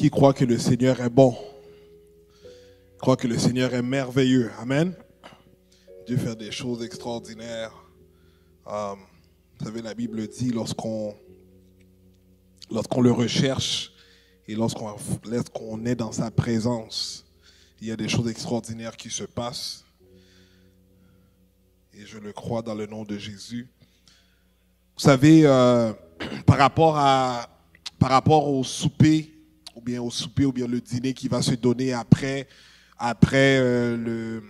Qui croit que le Seigneur est bon? Croit que le Seigneur est merveilleux. Amen. Dieu fait des choses extraordinaires. Vous savez, la Bible dit lorsqu'on le recherche et lorsqu'on est dans sa présence, il y a des choses extraordinaires qui se passent. Et je le crois dans le nom de Jésus. Vous savez, par rapport au souper, ou bien le dîner qui va se donner après le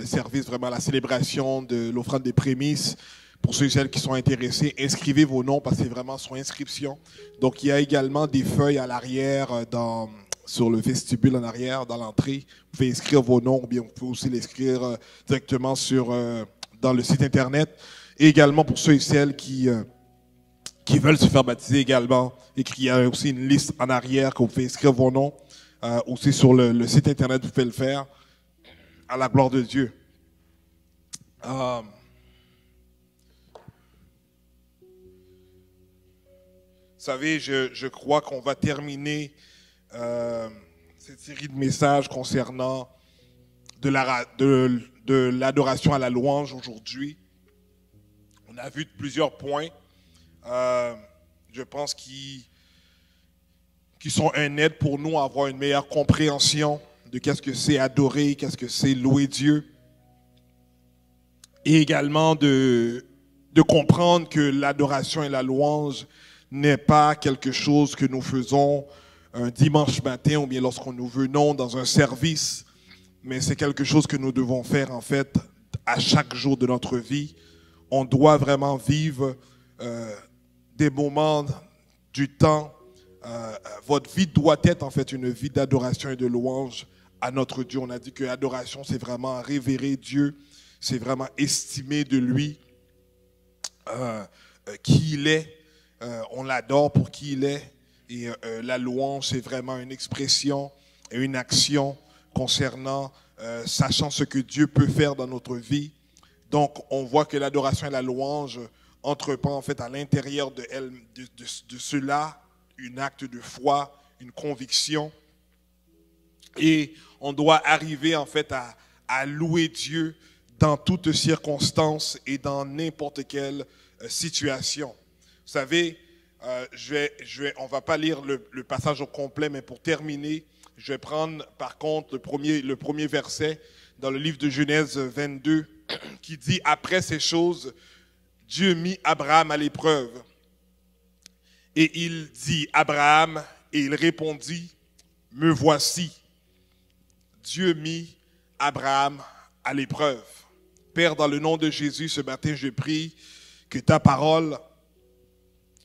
service, vraiment la célébration de l'offrande des prémices. Pour ceux et celles qui sont intéressés, inscrivez vos noms parce que c'est vraiment sur inscription. Donc, il y a également des feuilles à l'arrière, sur le vestibule en arrière, dans l'entrée. Vous pouvez inscrire vos noms ou bien vous pouvez aussi l'inscrire directement dans le site Internet. Et également pour ceux et celles qui veulent se faire baptiser également. Et qu'il y a aussi une liste en arrière que vous pouvez inscrire vos noms. Aussi sur le site Internet, vous pouvez le faire. À la gloire de Dieu. Vous savez, je crois qu'on va terminer cette série de messages concernant de l'adoration à la louange aujourd'hui. On a vu plusieurs points, je pense, qui sont un aide pour nous à avoir une meilleure compréhension de qu'est-ce que c'est adorer, qu'est-ce que c'est louer Dieu. Et également de comprendre que l'adoration et la louange n'est pas quelque chose que nous faisons un dimanche matin ou bien lorsqu'on nous venons dans un service, mais c'est quelque chose que nous devons faire en fait à chaque jour de notre vie. On doit vraiment vivre des moments du temps. Votre vie doit être en fait une vie d'adoration et de louange à notre Dieu. On a dit que l'adoration, c'est vraiment révérer Dieu, c'est vraiment estimer de lui qui il est. On l'adore pour qui il est. Et la louange, c'est vraiment une expression et une action concernant, sachant ce que Dieu peut faire dans notre vie. Donc, on voit que l'adoration et la louange entreprend en fait à l'intérieur de cela un acte de foi, une conviction. Et on doit arriver en fait à louer Dieu dans toutes circonstances et dans n'importe quelle situation. Vous savez, on ne va pas lire le passage au complet, mais pour terminer, je vais prendre par contre le premier verset dans le livre de Genèse 22 qui dit « Après ces choses, Dieu mit Abraham à l'épreuve. Et il dit Abraham, et il répondit, me voici. » Dieu mit Abraham à l'épreuve. Père, dans le nom de Jésus, ce matin, je prie que ta parole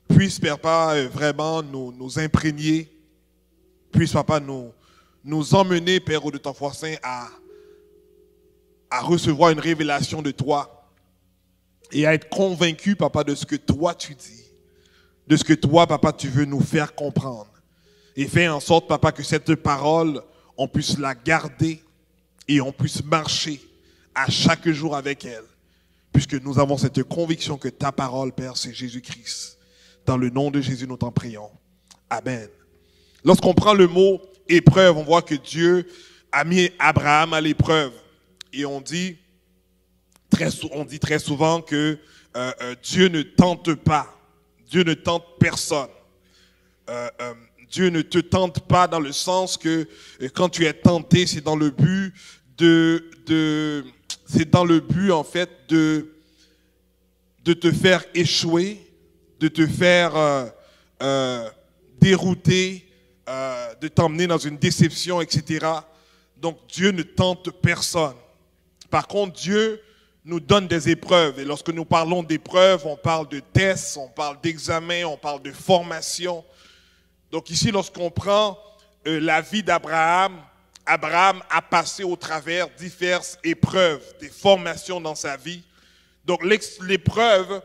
puisse, Papa, vraiment nous imprégner, puisse, Papa, nous emmener, Père, au de ton foi saint, à recevoir une révélation de toi et à être convaincu, Papa, de ce que toi tu dis, de ce que toi, Papa, tu veux nous faire comprendre. Et fais en sorte, Papa, que cette parole, on puisse la garder et on puisse marcher à chaque jour avec elle, puisque nous avons cette conviction que ta parole, Père, c'est Jésus-Christ. Dans le nom de Jésus, nous t'en prions. Amen. Lorsqu'on prend le mot épreuve, on voit que Dieu a mis Abraham à l'épreuve. Et on dit très souvent que Dieu ne tente pas. Dieu ne tente personne. Dieu ne te tente pas dans le sens que quand tu es tenté, c'est dans le but en fait de te faire échouer, de te faire dérouter, de t'emmener dans une déception, etc. Donc Dieu ne tente personne. Par contre, Dieu nous donne des épreuves. Et lorsque nous parlons d'épreuves, on parle de tests, on parle d'examens, on parle de formation. Donc ici, lorsqu'on prend la vie d'Abraham, Abraham a passé au travers diverses épreuves, des formations dans sa vie. Donc l'épreuve,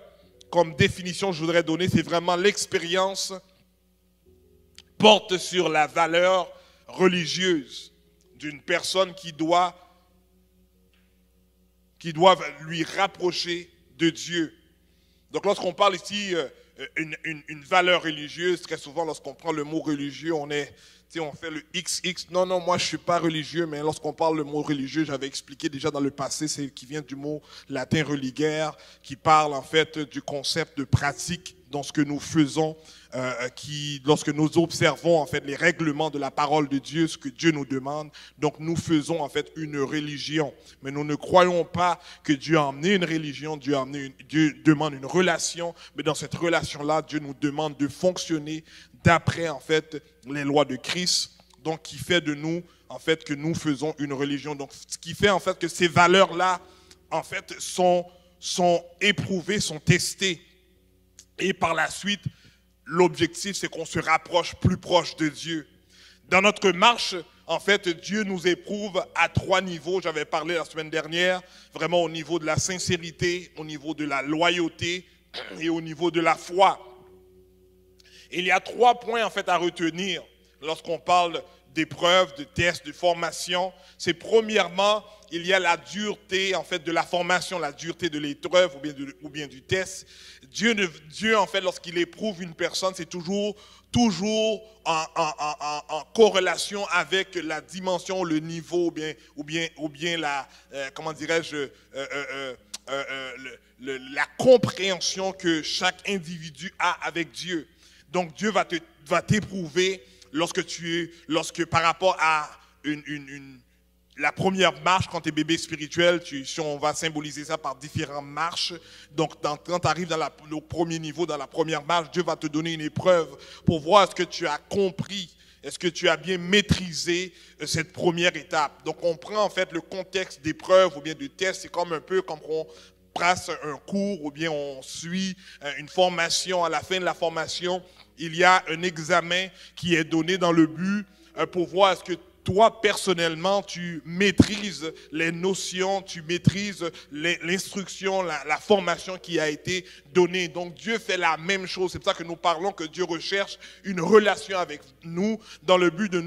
comme définition je voudrais donner, c'est vraiment l'expérience porte sur la valeur religieuse d'une personne qui doit lui rapprocher de Dieu. Donc lorsqu'on parle ici une valeur religieuse. Très souvent, lorsqu'on prend le mot religieux, on fait le XX. Non, non, moi je suis pas religieux, mais lorsqu'on parle le mot religieux, j'avais expliqué déjà dans le passé, c'est qui vient du mot latin religare, qui parle en fait du concept de pratique dans ce que nous faisons, lorsque nous observons en fait les règlements de la parole de Dieu, ce que Dieu nous demande, donc nous faisons en fait une religion. Mais nous ne croyons pas que Dieu a amené une religion, Dieu demande une relation, mais dans cette relation-là, Dieu nous demande de fonctionner d'après en fait les lois de Christ, donc qui fait de nous en fait que nous faisons une religion. Donc ce qui fait en fait que ces valeurs-là en fait sont éprouvées, sont testées. Et par la suite, l'objectif, c'est qu'on se rapproche plus proche de Dieu. Dans notre marche, en fait, Dieu nous éprouve à 3 niveaux. J'avais parlé la semaine dernière, vraiment au niveau de la sincérité, au niveau de la loyauté et au niveau de la foi. Il y a 3 points, en fait, à retenir lorsqu'on parle d'épreuves, de tests, de formation. C'est premièrement, il y a la dureté en fait de la formation, la dureté de l'épreuve ou bien du test. Dieu en fait, lorsqu'il éprouve une personne, c'est toujours en corrélation avec la dimension, le niveau ou bien la comment dirais-je la compréhension que chaque individu a avec Dieu. Donc Dieu va t'éprouver lorsque par rapport à la première marche, quand tu es bébé spirituel, si on va symboliser ça par différentes marches. Donc, quand tu arrives dans le premier niveau, dans la première marche, Dieu va te donner une épreuve pour voir est-ce que tu as compris, est-ce que tu as bien maîtrisé cette première étape. Donc, on prend en fait le contexte d'épreuve ou bien de test, c'est comme un peu comme on passe un cours ou bien on suit une formation. À la fin de la formation, il y a un examen qui est donné dans le but pour voir est-ce que toi, personnellement, tu maîtrises les notions, tu maîtrises l'instruction, la formation qui a été donnée. Donc, Dieu fait la même chose. C'est pour ça que nous parlons que Dieu recherche une relation avec nous dans le but de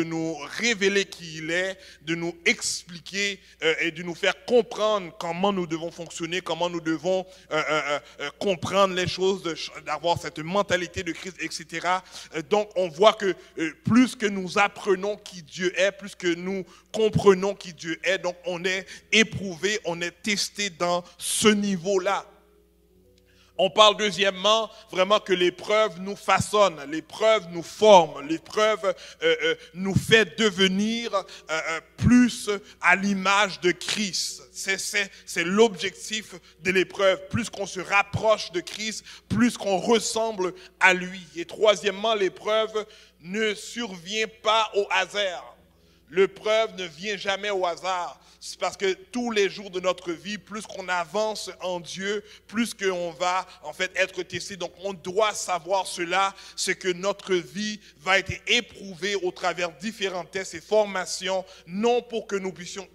nous révéler qui il est, de nous expliquer et de nous faire comprendre comment nous devons fonctionner, comment nous devons comprendre les choses, d'avoir cette mentalité de Christ, etc. Donc, on voit que plus que nous apprenons qui Dieu est, plus que nous comprenons qui Dieu est, donc on est éprouvé, on est testé dans ce niveau-là. On parle deuxièmement vraiment que l'épreuve nous façonne, l'épreuve nous forme, l'épreuve nous fait devenir plus à l'image de Christ. C'est l'objectif de l'épreuve. Plus qu'on se rapproche de Christ, plus qu'on ressemble à lui. Et troisièmement, l'épreuve ne survient pas au hasard. L'épreuve ne vient jamais au hasard. C'est parce que tous les jours de notre vie, plus qu'on avance en Dieu, plus qu'on va en fait être testé. Donc on doit savoir cela, c'est que notre vie va être éprouvée au travers différents tests et formations, non pour que nous puissions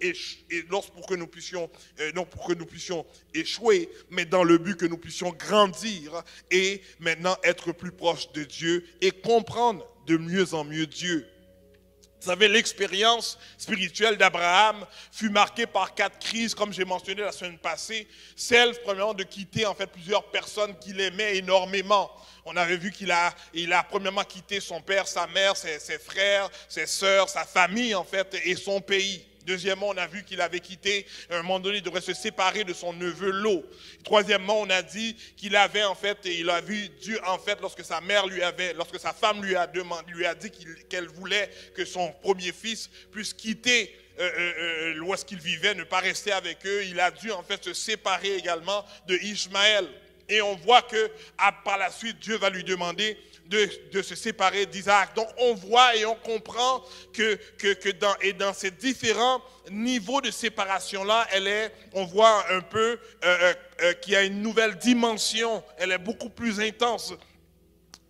échouer, mais dans le but que nous puissions grandir et maintenant être plus proches de Dieu et comprendre de mieux en mieux Dieu. Vous savez, l'expérience spirituelle d'Abraham fut marquée par 4 crises, comme j'ai mentionné la semaine passée. Celle, premièrement, de quitter en fait plusieurs personnes qu'il aimait énormément. On avait vu qu'il a premièrement quitté son père, sa mère, ses frères, ses sœurs, sa famille en fait et son pays. Deuxièmement, on a vu qu'il avait quitté, à un moment donné, il devrait se séparer de son neveu Lot. Troisièmement, on a dit qu'il avait en fait, et il a vu Dieu en fait, lorsque sa femme lui a dit qu'elle voulait que son premier fils puisse quitter où est-ce qu'il vivait, ne pas rester avec eux, il a dû en fait se séparer également de Ishmaël. Et on voit que par la suite, Dieu va lui demander de se séparer d'Isaac. Donc on voit et on comprend que dans ces différents niveaux de séparation-là, on voit un peu qu'il y a une nouvelle dimension, elle est beaucoup plus intense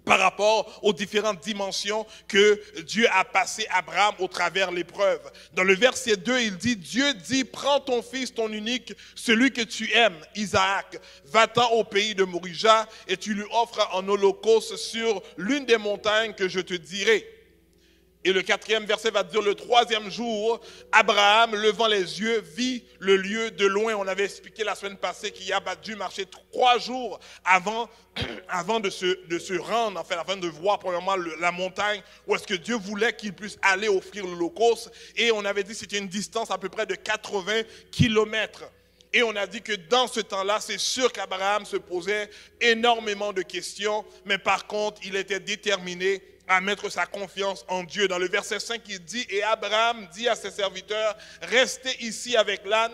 par rapport aux différentes dimensions que Dieu a passées à Abraham au travers l'épreuve. Dans le verset 2, il dit, Dieu dit, prends ton fils, ton unique, celui que tu aimes, Isaac, va-t'en au pays de Morija et tu lui offres en holocauste sur l'une des montagnes que je te dirai. Et le 4e verset va dire, le 3e jour, Abraham, levant les yeux, vit le lieu de loin. On avait expliqué la semaine passée qu'il a dû marcher 3 jours avant de se rendre, en fait, avant de voir premièrement la montagne où est-ce que Dieu voulait qu'il puisse aller offrir l'Holocauste. Et on avait dit que c'était une distance à peu près de 80 kilomètres. Et on a dit que dans ce temps-là, c'est sûr qu'Abraham se posait énormément de questions, mais par contre, il était déterminé à mettre sa confiance en Dieu. Dans le verset 5, il dit, et Abraham dit à ses serviteurs, restez ici avec l'âne,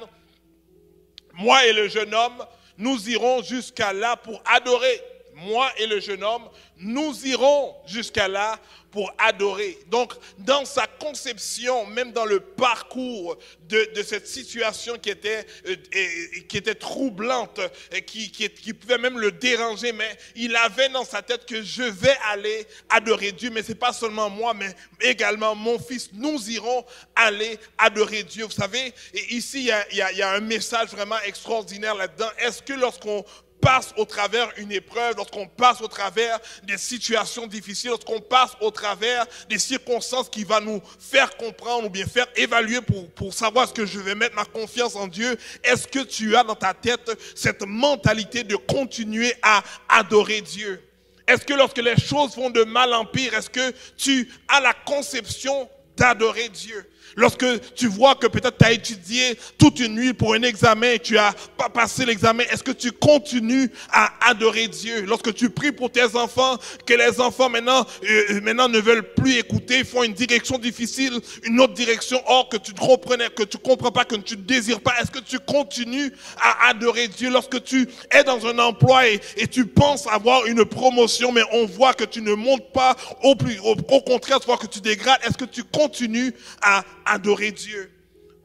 moi et le jeune homme, nous irons jusqu'à là pour adorer. Moi et le jeune homme, nous irons jusqu'à là pour adorer. Donc, dans sa conception, même dans le parcours de cette situation qui était troublante, qui pouvait même le déranger, mais il avait dans sa tête que je vais aller adorer Dieu, mais ce n'est pas seulement moi, mais également mon fils. Nous irons aller adorer Dieu. Vous savez, et ici, il y a un message vraiment extraordinaire là-dedans. Est-ce que lorsqu'on passe au travers une épreuve, lorsqu'on passe au travers des situations difficiles, lorsqu'on passe au travers des circonstances qui vont nous faire comprendre ou bien faire évaluer pour savoir est-ce que je vais mettre ma confiance en Dieu, est-ce que tu as dans ta tête cette mentalité de continuer à adorer Dieu? Est-ce que lorsque les choses vont de mal en pire, est-ce que tu as la conception d'adorer Dieu? Lorsque tu vois que peut-être tu as étudié toute une nuit pour un examen et tu n'as pas passé l'examen, est-ce que tu continues à adorer Dieu? Lorsque tu pries pour tes enfants, que les enfants maintenant ne veulent plus écouter, ils font une direction difficile, une autre direction, or que tu comprends pas, que tu ne désires pas, est-ce que tu continues à adorer Dieu? Lorsque tu es dans un emploi et tu penses avoir une promotion, mais on voit que tu ne montes pas, au contraire, tu vois que tu dégrades, est-ce que tu continues à adorer Dieu?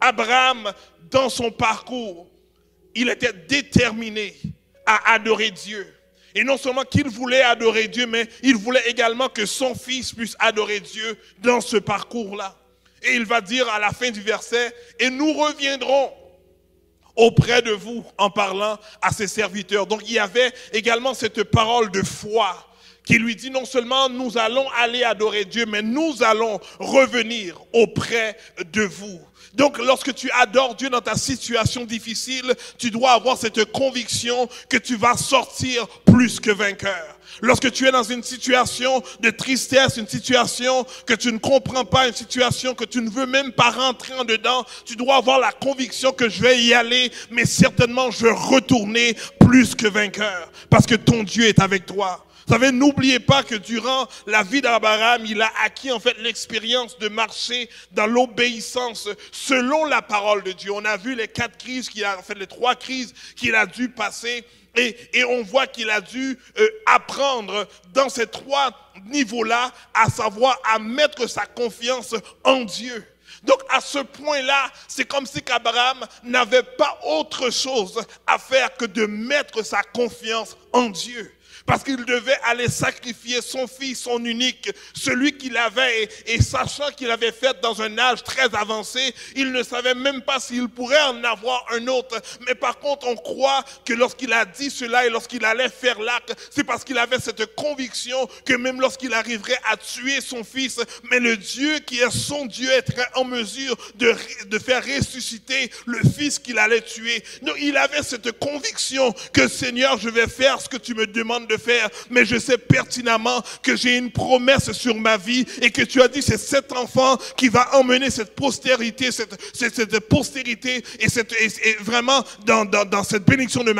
Abraham, dans son parcours, il était déterminé à adorer Dieu. Et non seulement qu'il voulait adorer Dieu, mais il voulait également que son fils puisse adorer Dieu dans ce parcours-là. Et il va dire à la fin du verset, et nous reviendrons auprès de vous en parlant à ses serviteurs. Donc il y avait également cette parole de foi qui lui dit non seulement nous allons aller adorer Dieu, mais nous allons revenir auprès de vous. Donc lorsque tu adores Dieu dans ta situation difficile, tu dois avoir cette conviction que tu vas sortir plus que vainqueur. Lorsque tu es dans une situation de tristesse, une situation que tu ne comprends pas, une situation que tu ne veux même pas rentrer en dedans, tu dois avoir la conviction que je vais y aller, mais certainement je vais retourner plus que vainqueur, parce que ton Dieu est avec toi. Vous savez, n'oubliez pas que durant la vie d'Abraham, il a acquis en fait l'expérience de marcher dans l'obéissance selon la parole de Dieu. On a vu les 4 crises les 3 crises qu'il a dû passer. Et on voit qu'il a dû apprendre dans ces 3 niveaux-là, à savoir à mettre sa confiance en Dieu. Donc à ce point-là, c'est comme si qu'Abraham n'avait pas autre chose à faire que de mettre sa confiance en Dieu. Parce qu'il devait aller sacrifier son fils, son unique, celui qu'il avait, et sachant qu'il avait fait dans un âge très avancé, il ne savait même pas s'il pourrait en avoir un autre. Mais par contre, on croit que lorsqu'il a dit cela et lorsqu'il allait faire l'acte, c'est parce qu'il avait cette conviction que même lorsqu'il arriverait à tuer son fils, mais le Dieu qui est son Dieu être en mesure de faire ressusciter le fils qu'il allait tuer. Donc il avait cette conviction que Seigneur, je vais faire ce que tu me demandes de faire, mais je sais pertinemment que j'ai une promesse sur ma vie et que tu as dit c'est cet enfant qui va emmener cette postérité, cette postérité et vraiment dans cette bénédiction de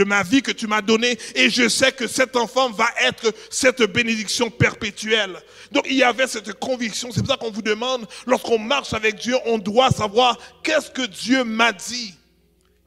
ma vie que tu m'as donnée, et je sais que cet enfant va être cette bénédiction perpétuelle. Donc il y avait cette conviction. C'est pour ça qu'on vous demande, lorsqu'on marche avec Dieu, on doit savoir qu'est-ce que Dieu m'a dit,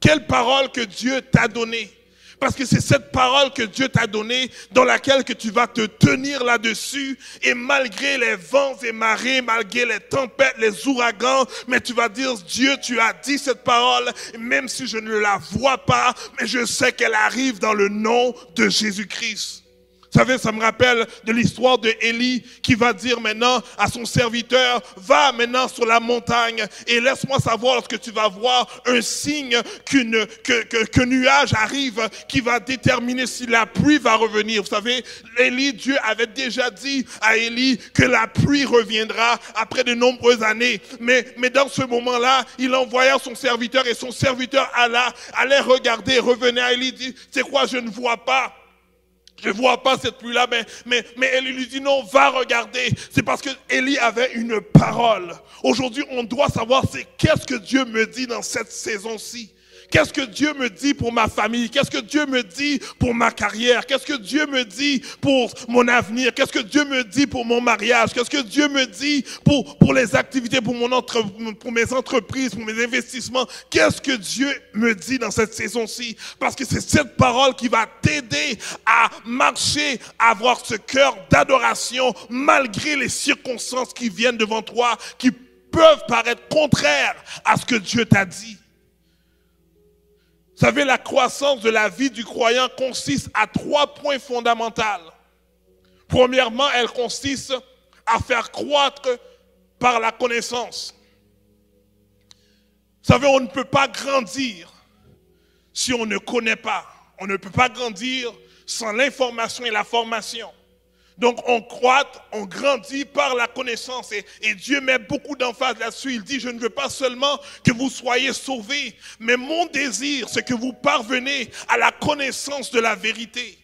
quelle parole que Dieu t'a donnée. Parce que c'est cette parole que Dieu t'a donnée dans laquelle que tu vas te tenir là-dessus, et malgré les vents et marées, malgré les tempêtes, les ouragans, mais tu vas dire Dieu, tu as dit cette parole, même si je ne la vois pas, mais je sais qu'elle arrive dans le nom de Jésus-Christ. Vous Vous savez, ça me rappelle de l'histoire de Élie qui va dire maintenant à son serviteur, va maintenant sur la montagne et laisse-moi savoir lorsque tu vas voir un signe qu'un nuage arrive qui va déterminer si la pluie va revenir. Vous savez, Élie, Dieu avait déjà dit à Élie que la pluie reviendra après de nombreuses années. Mais dans ce moment-là, il envoya son serviteur et son serviteur allait regarder, revenait à Élie, dit, c'est quoi, je ne vois pas. Je ne vois pas cette pluie-là, mais Élie lui dit non, va regarder. C'est parce que Élie avait une parole. Aujourd'hui, on doit savoir qu'est-ce que Dieu me dit dans cette saison-ci. Qu'est-ce que Dieu me dit pour ma famille? Qu'est-ce que Dieu me dit pour ma carrière? Qu'est-ce que Dieu me dit pour mon avenir? Qu'est-ce que Dieu me dit pour mon mariage? Qu'est-ce que Dieu me dit pour les activités, pour mes entreprises, pour mes investissements? Qu'est-ce que Dieu me dit dans cette saison-ci? Parce que c'est cette parole qui va t'aider à marcher, à avoir ce cœur d'adoration malgré les circonstances qui viennent devant toi, qui peuvent paraître contraires à ce que Dieu t'a dit. Vous savez, la croissance de la vie du croyant consiste à 3 points fondamentaux. Premièrement, elle consiste à faire croître par la connaissance. Vous savez, on ne peut pas grandir si on ne connaît pas. On ne peut pas grandir sans l'information et la formation. Donc on croît, on grandit par la connaissance et Dieu met beaucoup d'emphase là-dessus. Il dit, je ne veux pas seulement que vous soyez sauvés, mais mon désir, c'est que vous parvenez à la connaissance de la vérité.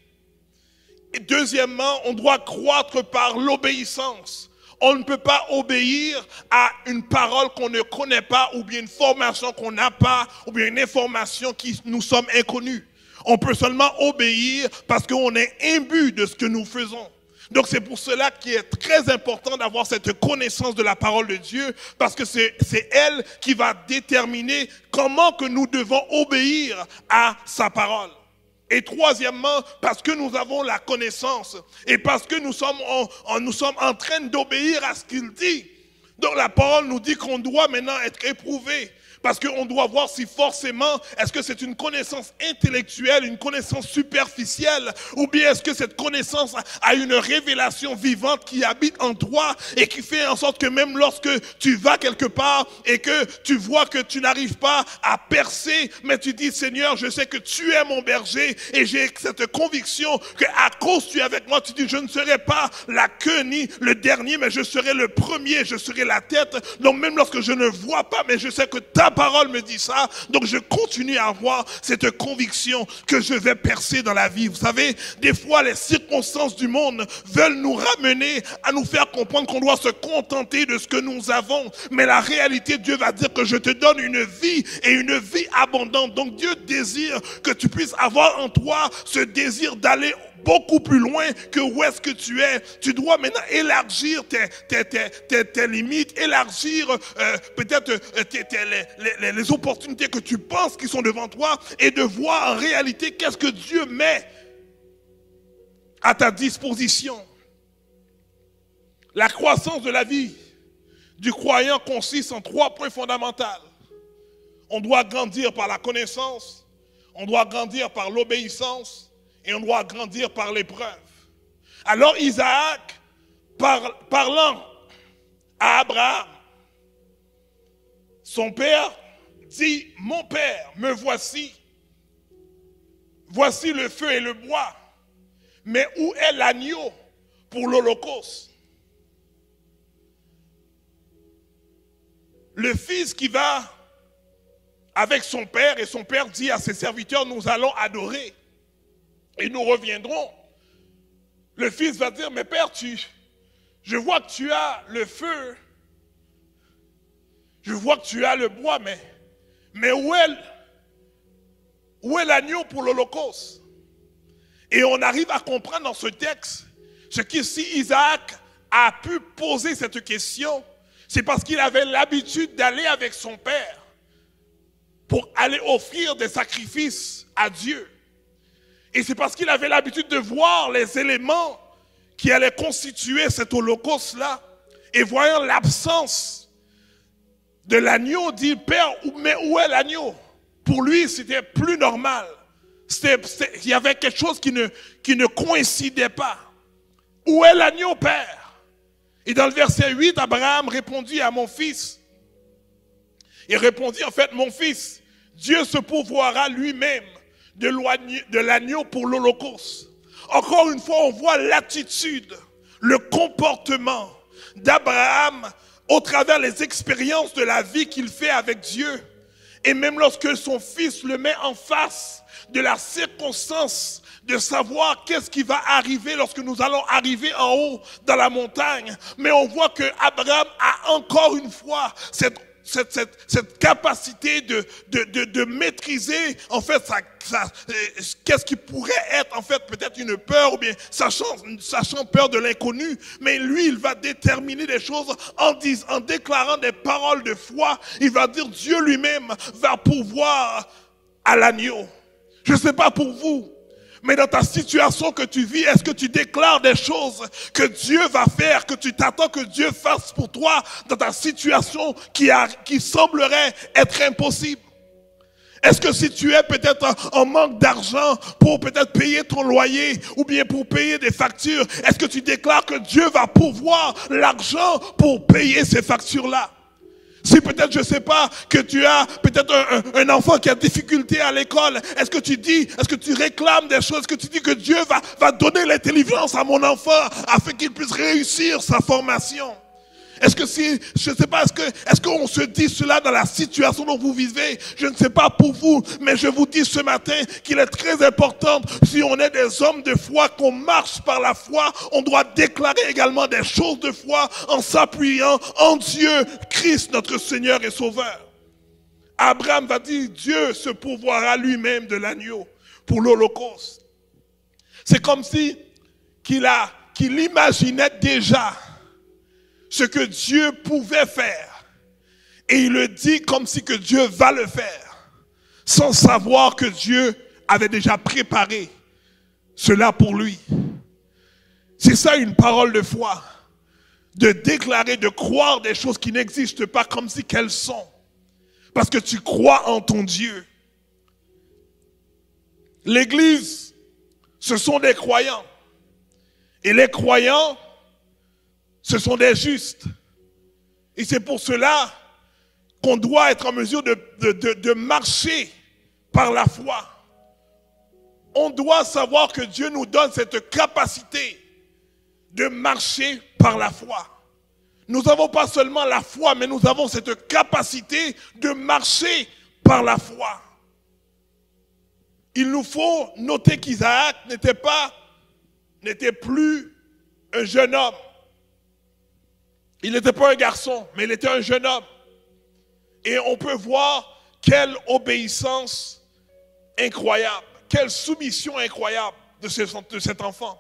Et deuxièmement, on doit croître par l'obéissance. On ne peut pas obéir à une parole qu'on ne connaît pas, ou bien une formation qu'on n'a pas, ou bien une information qui nous sommes inconnus. On peut seulement obéir parce qu'on est imbu de ce que nous faisons. Donc c'est pour cela qu'il est très important d'avoir cette connaissance de la parole de Dieu, parce que c'est elle qui va déterminer comment que nous devons obéir à sa parole. Et troisièmement, parce que nous avons la connaissance et parce que nous sommes en train d'obéir à ce qu'il dit. Donc la parole nous dit qu'on doit maintenant être éprouvé. Parce qu'on doit voir si forcément, est-ce que c'est une connaissance intellectuelle, une connaissance superficielle, ou bien est-ce que cette connaissance a une révélation vivante qui habite en toi et qui fait en sorte que même lorsque tu vas quelque part et que tu vois que tu n'arrives pas à percer, mais tu dis, Seigneur, je sais que tu es mon berger et j'ai cette conviction qu'à cause tu es avec moi, tu dis, je ne serai pas la queue ni le dernier, mais je serai le premier, je serai la tête. Donc même lorsque je ne vois pas, mais je sais que ta parole me dit ça, donc je continue à avoir cette conviction que je vais percer dans la vie. Vous savez, des fois les circonstances du monde veulent nous ramener à nous faire comprendre qu'on doit se contenter de ce que nous avons, mais la réalité, Dieu va dire que je te donne une vie et une vie abondante. Donc Dieu désire que tu puisses avoir en toi ce désir d'aller beaucoup plus loin que où est-ce que tu es. Tu dois maintenant élargir tes limites, élargir peut-être les opportunités que tu penses qui sont devant toi et de voir en réalité qu'est-ce que Dieu met à ta disposition. La croissance de la vie du croyant consiste en 3 points fondamentaux. On doit grandir par la connaissance, on doit grandir par l'obéissance, et on doit grandir par l'épreuve. Alors Isaac, parlant à Abraham, son père dit, mon père, me voici. Voici le feu et le bois. Mais où est l'agneau pour l'holocauste? Le fils qui va avec son père, et son père dit à ses serviteurs, nous allons adorer. Et nous reviendrons. Le fils va dire, mais père, je vois que tu as le feu, je vois que tu as le bois, mais où est l'agneau pour l'holocauste? Et on arrive à comprendre dans ce texte ce qu'ici Isaac a pu poser cette question, c'est parce qu'il avait l'habitude d'aller avec son père pour aller offrir des sacrifices à Dieu. Et c'est parce qu'il avait l'habitude de voir les éléments qui allaient constituer cet holocauste-là. Et voyant l'absence de l'agneau, dit, Père, mais où est l'agneau? Pour lui, c'était plus normal. Il y avait quelque chose qui ne coïncidait pas. où est l'agneau, Père? Et dans le verset 8, Abraham répondit à mon fils. Il répondit, en fait, mon fils, Dieu se pourvoira lui-même de l'agneau pour l'Holocauste. Encore une fois, on voit l'attitude, le comportement d'Abraham au travers des expériences de la vie qu'il fait avec Dieu. Et même lorsque son fils le met en face de la circonstance de savoir qu'est-ce qui va arriver lorsque nous allons arriver en haut dans la montagne. Mais on voit que Abraham a encore une fois cette capacité de maîtriser en fait qu'est-ce qui pourrait être en fait peut-être une peur ou bien sachant peur de l'inconnu, mais lui il va déterminer des choses en déclarant des paroles de foi. Il va dire Dieu lui-même va pourvoir à l'agneau. Je ne sais pas pour vous, mais dans ta situation que tu vis, est-ce que tu déclares des choses que Dieu va faire, que tu t'attends que Dieu fasse pour toi dans ta situation qui semblerait être impossible? Est-ce que si tu es peut-être en manque d'argent pour peut-être payer ton loyer ou bien pour payer des factures, est-ce que tu déclares que Dieu va pourvoir l'argent pour payer ces factures-là? Si peut-être, je ne sais pas, que tu as peut-être un enfant qui a difficulté à l'école, est-ce que tu réclames des choses, est-ce que tu dis que Dieu va donner l'intelligence à mon enfant afin qu'il puisse réussir sa formation? Est-ce que je ne sais pas, est-ce qu'on se dit cela dans la situation dont vous vivez? Je ne sais pas pour vous, mais je vous dis ce matin qu'il est très important, si on est des hommes de foi, qu'on marche par la foi, on doit déclarer également des choses de foi en s'appuyant en Dieu, Christ, notre Seigneur et Sauveur. Abraham va dire, Dieu se pourvoira lui-même de l'agneau pour l'Holocauste. C'est comme si qu'il imaginait déjà ce que Dieu pouvait faire. Et il le dit comme si que Dieu va le faire, sans savoir que Dieu avait déjà préparé cela pour lui. C'est ça une parole de foi, de déclarer, de croire des choses qui n'existent pas comme si qu'elles sont, parce que tu crois en ton Dieu. L'Église, ce sont des croyants. Et les croyants, ce sont des justes. Et c'est pour cela qu'on doit être en mesure de marcher par la foi. On doit savoir que Dieu nous donne cette capacité de marcher par la foi. Nous n'avons pas seulement la foi, mais nous avons cette capacité de marcher par la foi. Il nous faut noter qu'Isaac n'était plus un jeune homme. Il n'était pas un garçon, mais il était un jeune homme. Et on peut voir quelle obéissance incroyable, quelle soumission incroyable de cet enfant.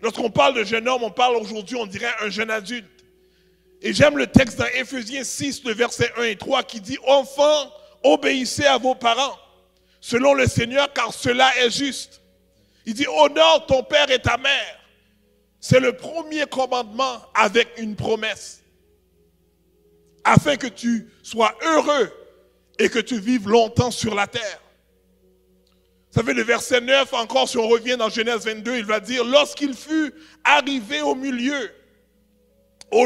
Lorsqu'on parle de jeune homme, on parle aujourd'hui, on dirait un jeune adulte. Et j'aime le texte dans Éphésiens 6, le verset 1 et 3 qui dit « Enfants, obéissez à vos parents, selon le Seigneur, car cela est juste. » Il dit « Honore ton père et ta mère. » C'est le premier commandement avec une promesse. Afin que tu sois heureux et que tu vives longtemps sur la terre. Vous savez, le verset 9, encore, si on revient dans Genèse 22, il va dire, lorsqu'il fut arrivé au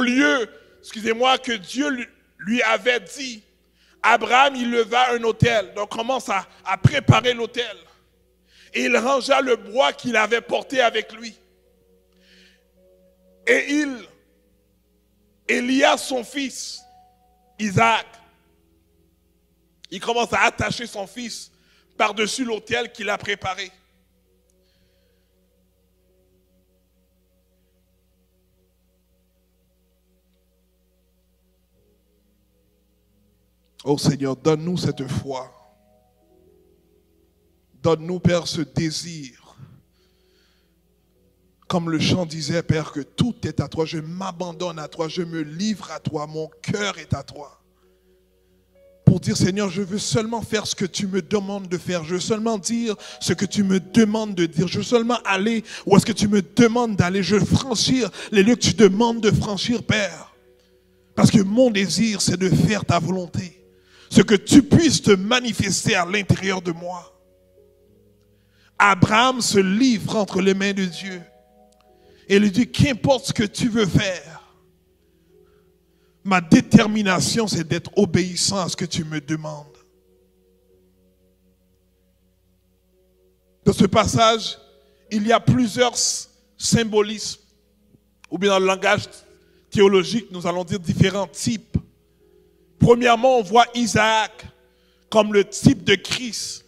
lieu, excusez-moi, que Dieu lui avait dit, Abraham, il leva un autel. Donc, commence à préparer l'autel. Et il rangea le bois qu'il avait porté avec lui. Et il lia son fils, Isaac. Il commence à attacher son fils par-dessus l'autel qu'il a préparé. Oh Seigneur, donne-nous cette foi. Donne-nous, Père, ce désir. Comme le chant disait, Père, que tout est à toi. Je m'abandonne à toi, je me livre à toi. Mon cœur est à toi. Pour dire, Seigneur, je veux seulement faire ce que tu me demandes de faire. Je veux seulement dire ce que tu me demandes de dire. Je veux seulement aller où est-ce que tu me demandes d'aller. Je veux franchir les lieux que tu demandes de franchir, Père. Parce que mon désir, c'est de faire ta volonté. Ce que tu puisses te manifester à l'intérieur de moi. Abraham se livre entre les mains de Dieu. Et il lui dit, qu'importe ce que tu veux faire, ma détermination, c'est d'être obéissant à ce que tu me demandes. Dans ce passage, il y a plusieurs symbolismes, ou bien dans le langage théologique, nous allons dire différents types. Premièrement, on voit Isaac comme le type de Christ.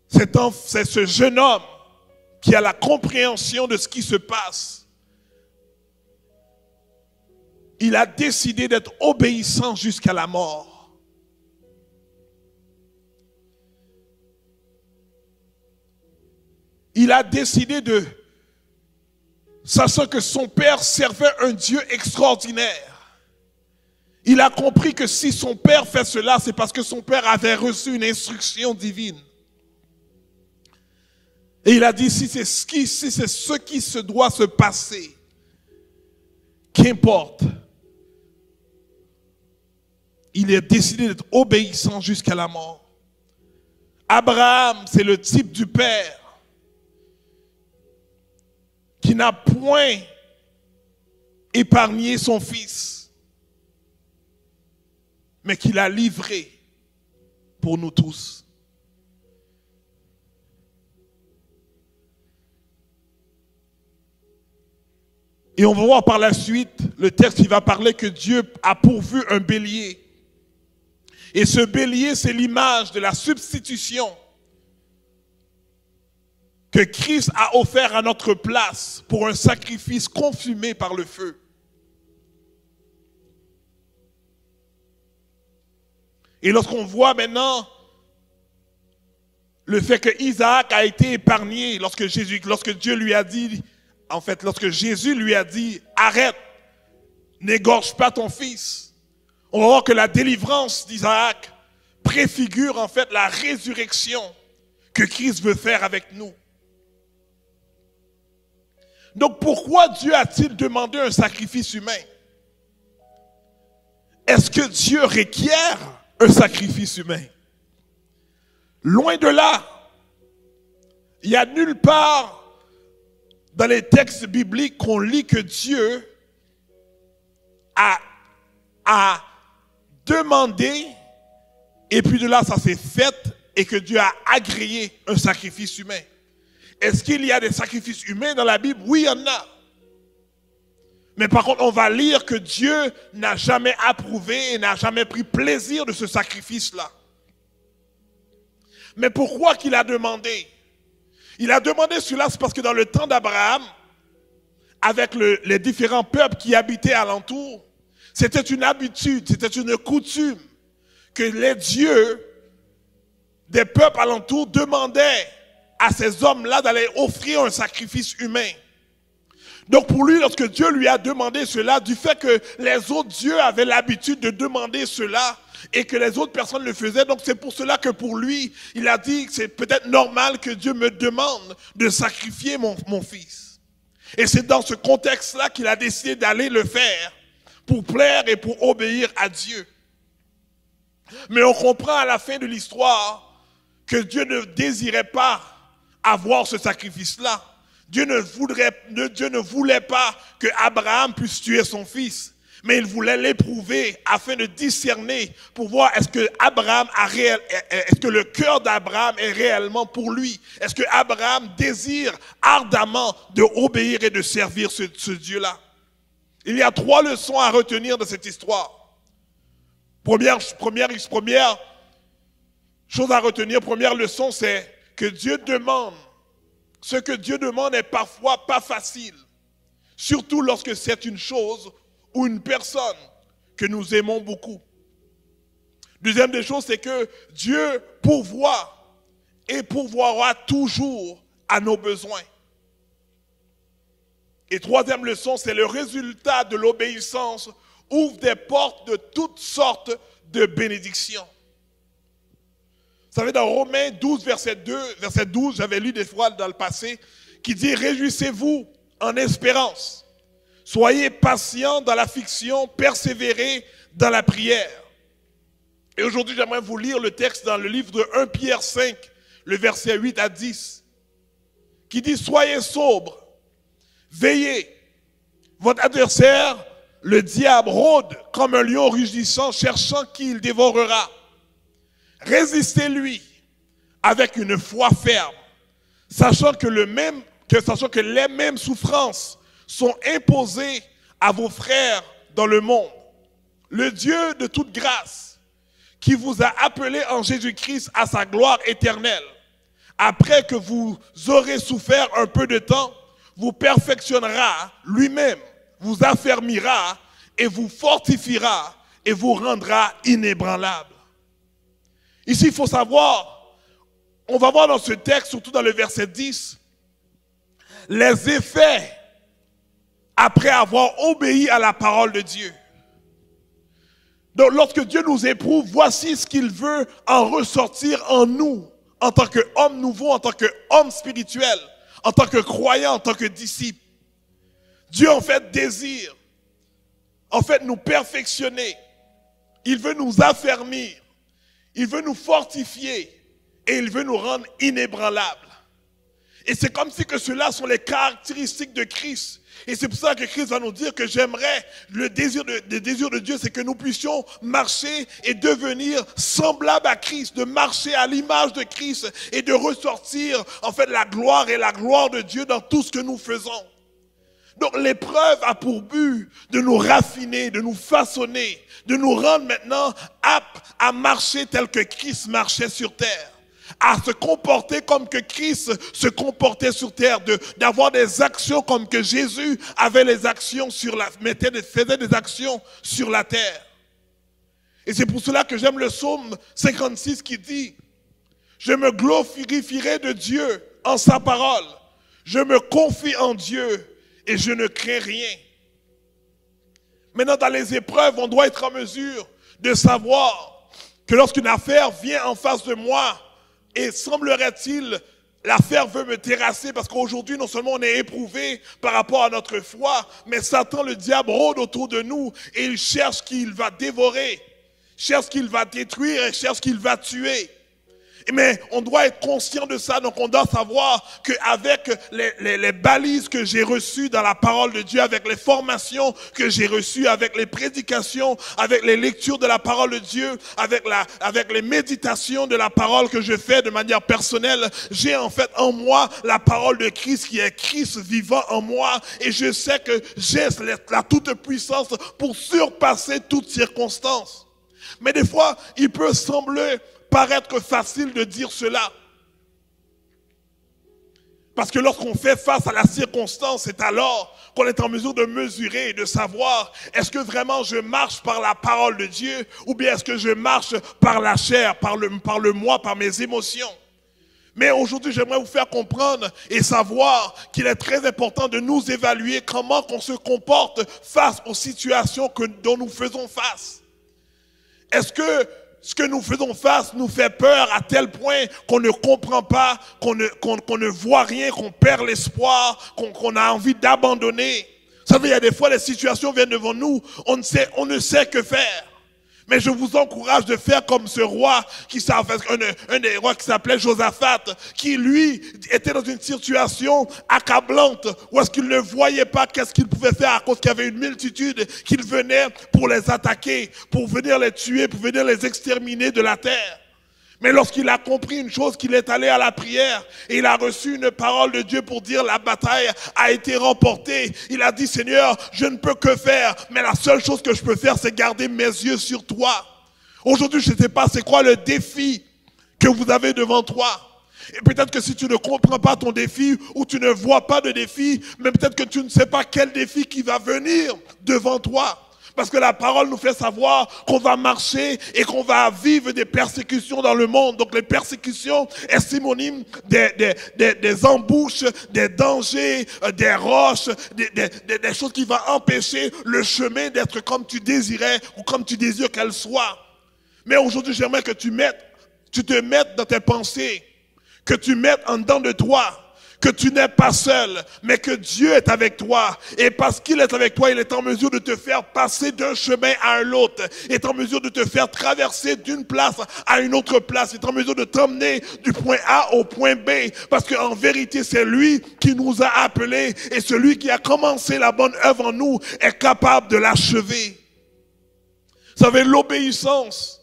C'est ce jeune homme qui a la compréhension de ce qui se passe. Il a décidé d'être obéissant jusqu'à la mort. Il a décidé de, sachant que son père servait un Dieu extraordinaire, il a compris que si son père fait cela, c'est parce que son père avait reçu une instruction divine. Et il a dit, si c'est ce qui se doit se passer, qu'importe. Il a décidé d'être obéissant jusqu'à la mort. Abraham, c'est le type du père qui n'a point épargné son fils, mais qui l'a livré pour nous tous. Et on va voir par la suite le texte qui va parler que Dieu a pourvu un bélier. Et ce bélier, c'est l'image de la substitution que Christ a offert à notre place pour un sacrifice consumé par le feu. Et lorsqu'on voit maintenant le fait que Isaac a été épargné, lorsque Dieu lui a dit, en fait, lorsque Jésus lui a dit, arrête, n'égorge pas ton fils. On va voir que la délivrance d'Isaac préfigure en fait la résurrection que Christ veut faire avec nous. Donc pourquoi Dieu a-t-il demandé un sacrifice humain? Est-ce que Dieu requiert un sacrifice humain? Loin de là. Il n'y a nulle part dans les textes bibliques qu'on lit que Dieu a demandé et puis de là ça s'est fait et que Dieu a agréé un sacrifice humain. Est-ce qu'il y a des sacrifices humains dans la Bible? Oui, il y en a. Mais par contre, on va lire que Dieu n'a jamais approuvé et n'a jamais pris plaisir de ce sacrifice-là. Mais pourquoi qu'il a demandé? Il a demandé cela, c'est parce que dans le temps d'Abraham, avec les différents peuples qui habitaient alentour, c'était une habitude, c'était une coutume que les dieux des peuples alentours demandaient à ces hommes-là d'aller offrir un sacrifice humain. Donc pour lui, lorsque Dieu lui a demandé cela, du fait que les autres dieux avaient l'habitude de demander cela et que les autres personnes le faisaient, donc c'est pour cela que pour lui, il a dit que c'est peut-être normal que Dieu me demande de sacrifier mon fils. Et c'est dans ce contexte-là qu'il a décidé d'aller le faire pour plaire et pour obéir à Dieu. Mais on comprend à la fin de l'histoire que Dieu ne désirait pas avoir ce sacrifice-là. Dieu ne voulait pas que Abraham puisse tuer son fils, mais il voulait l'éprouver afin de discerner pour voir est-ce que le cœur d'Abraham est réellement pour lui. Est-ce que Abraham désire ardemment de obéir et de servir ce Dieu-là? Il y a 3 leçons à retenir de cette histoire. Première chose à retenir, première leçon, c'est que Dieu demande. Ce que Dieu demande est parfois pas facile. Surtout lorsque c'est une chose ou une personne que nous aimons beaucoup. Deuxième des choses, c'est que Dieu pourvoit et pourvoira toujours à nos besoins. Et troisième leçon, c'est le résultat de l'obéissance ouvre des portes de toutes sortes de bénédictions. Vous savez, dans Romains 12, verset 12, j'avais lu des fois dans le passé, qui dit « Réjouissez-vous en espérance, soyez patients dans l'affliction, persévérez dans la prière. » Et aujourd'hui, j'aimerais vous lire le texte dans le livre de 1 Pierre 5, le verset 8 à 10, qui dit « Soyez sobres Veillez. Votre adversaire, le diable, rôde comme un lion rugissant, cherchant qui il dévorera. Résistez-lui avec une foi ferme, sachant que les mêmes souffrances sont imposées à vos frères dans le monde. Le Dieu de toute grâce, qui vous a appelé en Jésus-Christ à sa gloire éternelle, après que vous aurez souffert un peu de temps, vous perfectionnera lui-même, vous affermira et vous fortifiera et vous rendra inébranlable. Ici, il faut savoir, on va voir dans ce texte, surtout dans le verset 10, les effets après avoir obéi à la parole de Dieu. Donc, lorsque Dieu nous éprouve, voici ce qu'il veut en ressortir en nous, en tant qu'homme nouveau, en tant qu'homme spirituel, en tant que croyant, en tant que disciple. Dieu, en fait, désire, en fait, nous perfectionner. Il veut nous affermir. Il veut nous fortifier. Et il veut nous rendre inébranlables. Et c'est comme si que ceux-là sont les caractéristiques de Christ. Et c'est pour ça que Christ va nous dire que j'aimerais, le désir de Dieu, c'est que nous puissions marcher et devenir semblables à Christ, de marcher à l'image de Christ et de ressortir en fait la gloire de Dieu dans tout ce que nous faisons. Donc l'épreuve a pour but de nous raffiner, de nous façonner, de nous rendre maintenant aptes à marcher tel que Christ marchait sur terre. À se comporter comme que Christ se comportait sur terre, d'avoir des actions comme que Jésus avait les actions faisait des actions sur la terre. Et c'est pour cela que j'aime le psaume 56 qui dit: je me glorifierai de Dieu en sa parole, je me confie en Dieu et je ne crains rien. Maintenant, dans les épreuves, on doit être en mesure de savoir que lorsqu'une affaire vient en face de moi, et semblerait-il, l'affaire veut me terrasser parce qu'aujourd'hui, non seulement on est éprouvé par rapport à notre foi, mais Satan, le diable, rôde autour de nous et il cherche qu'il va dévorer, cherche qu'il va détruire et cherche qu'il va tuer. Mais on doit être conscient de ça, donc on doit savoir qu'avec les balises que j'ai reçues dans la parole de Dieu, avec les formations que j'ai reçues, avec les prédications, avec les lectures de la parole de Dieu, avec les méditations de la parole que je fais de manière personnelle, j'ai en fait en moi la parole de Christ qui est Christ vivant en moi et je sais que j'ai la toute puissance pour surpasser toutes circonstances. Mais des fois, il peut sembler paraître facile de dire cela. Parce que lorsqu'on fait face à la circonstance, c'est alors qu'on est en mesure de mesurer et de savoir est-ce que vraiment je marche par la parole de Dieu ou bien est-ce que je marche par la chair, par le moi, par mes émotions. Mais aujourd'hui, j'aimerais vous faire comprendre et savoir qu'il est très important de nous évaluer comment on se comporte face aux situations dont nous faisons face. Est-ce que ce que nous faisons face nous fait peur à tel point qu'on ne comprend pas, qu'on ne voit rien, qu'on perd l'espoir, qu'on a envie d'abandonner? Vous savez, il y a des fois, les situations viennent devant nous, on ne sait que faire. Mais je vous encourage de faire comme ce roi, un des rois qui s'appelait Josaphat, qui lui était dans une situation accablante, où est-ce qu'il ne voyait pas qu'est-ce qu'il pouvait faire à cause qu'il y avait une multitude qui venait pour les attaquer, pour venir les tuer, pour venir les exterminer de la terre. Mais lorsqu'il a compris une chose, qu'il est allé à la prière et il a reçu une parole de Dieu pour dire la bataille a été remportée. Il a dit, Seigneur, je ne peux que faire, mais la seule chose que je peux faire, c'est garder mes yeux sur toi. Aujourd'hui, je ne sais pas c'est quoi le défi que vous avez devant toi. Et peut-être que si tu ne comprends pas ton défi ou tu ne vois pas de défi, mais peut-être que tu ne sais pas quel défi qui va venir devant toi. Parce que la parole nous fait savoir qu'on va marcher et qu'on va vivre des persécutions dans le monde. Donc les persécutions est synonyme des embûches, des dangers, des roches, des choses qui vont empêcher le chemin d'être comme tu désirais ou comme tu désires qu'elle soit. Mais aujourd'hui, j'aimerais que tu te mettes dans tes pensées, que tu mettes en dedans de toi, que tu n'es pas seul, mais que Dieu est avec toi. Et parce qu'il est avec toi, il est en mesure de te faire passer d'un chemin à un autre. Il est en mesure de te faire traverser d'une place à une autre place. Il est en mesure de t'emmener du point A au point B. Parce qu'en vérité, c'est lui qui nous a appelés. Et celui qui a commencé la bonne œuvre en nous est capable de l'achever. Vous savez, l'obéissance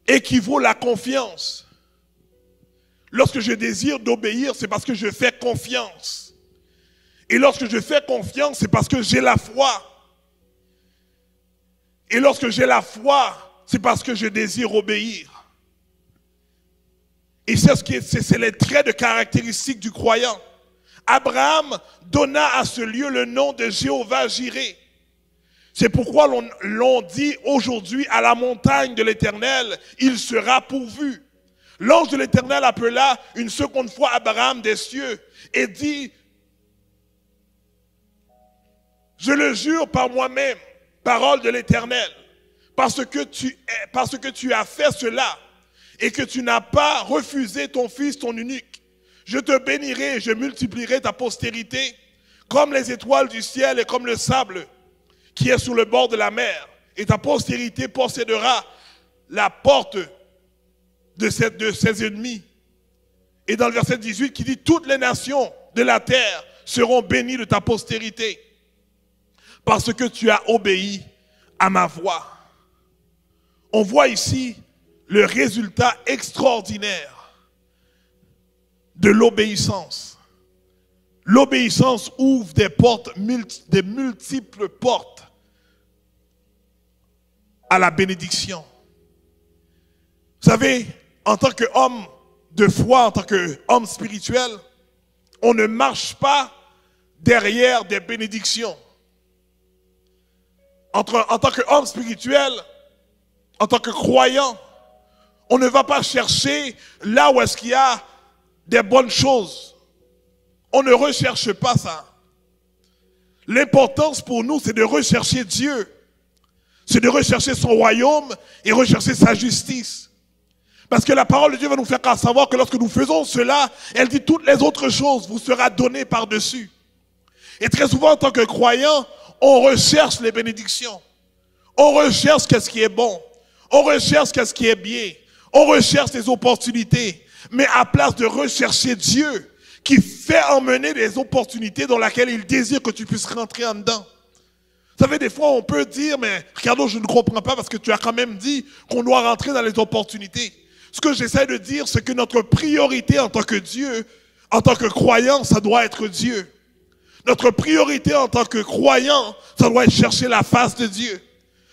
équivaut à la confiance. Lorsque je désire d'obéir, c'est parce que je fais confiance. Et lorsque je fais confiance, c'est parce que j'ai la foi. Et lorsque j'ai la foi, c'est parce que je désire obéir. Et c'est les traits de caractéristiques du croyant. Abraham donna à ce lieu le nom de Jéhovah-Jireh. C'est pourquoi l'on dit aujourd'hui à la montagne de l'Éternel, il sera pourvu. L'ange de l'Éternel appela une seconde fois Abraham des cieux et dit, je le jure par moi-même, parole de l'Éternel, parce que tu as fait cela et que tu n'as pas refusé ton fils, ton unique. Je te bénirai et je multiplierai ta postérité comme les étoiles du ciel et comme le sable qui est sur le bord de la mer. Et ta postérité possédera la porte de ses ennemis. Et dans le verset 18 qui dit, toutes les nations de la terre seront bénies de ta postérité parce que tu as obéi à ma voix. On voit ici le résultat extraordinaire de l'obéissance. L'obéissance ouvre des multiples portes à la bénédiction. Vous savez, en tant qu'homme de foi, en tant qu'homme spirituel, on ne marche pas derrière des bénédictions. En tant qu'homme spirituel, en tant que croyant, on ne va pas chercher là où est-ce qu'il y a des bonnes choses. On ne recherche pas ça. L'importance pour nous, c'est de rechercher Dieu. C'est de rechercher son royaume et rechercher sa justice. Parce que la parole de Dieu va nous faire savoir que lorsque nous faisons cela, elle dit toutes les autres choses vous sera données par-dessus. Et très souvent, en tant que croyant, on recherche les bénédictions. On recherche qu'est-ce qui est bon. On recherche qu'est-ce qui est bien. On recherche les opportunités. Mais à place de rechercher Dieu, qui fait emmener des opportunités dans lesquelles il désire que tu puisses rentrer en dedans. Vous savez, des fois, on peut dire, mais Ricardo, je ne comprends pas parce que tu as quand même dit qu'on doit rentrer dans les opportunités. Ce que j'essaie de dire, c'est que notre priorité en tant que Dieu, en tant que croyant, ça doit être Dieu. Notre priorité en tant que croyant, ça doit être chercher la face de Dieu.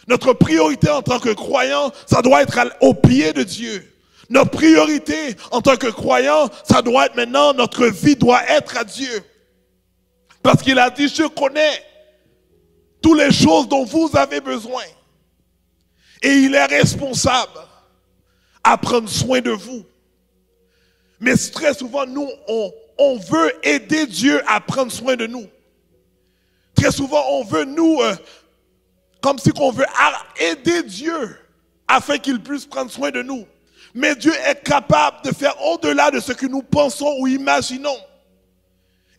Notre priorité en tant que croyant, ça doit être au pied de Dieu. Notre priorité en tant que croyant, ça doit être maintenant, notre vie doit être à Dieu. Parce qu'il a dit, je connais toutes les choses dont vous avez besoin. Et il est responsable à prendre soin de vous. Mais très souvent, nous, on veut aider Dieu à prendre soin de nous. Très souvent, on veut comme si on veut aider Dieu afin qu'il puisse prendre soin de nous. Mais Dieu est capable de faire au-delà de ce que nous pensons ou imaginons.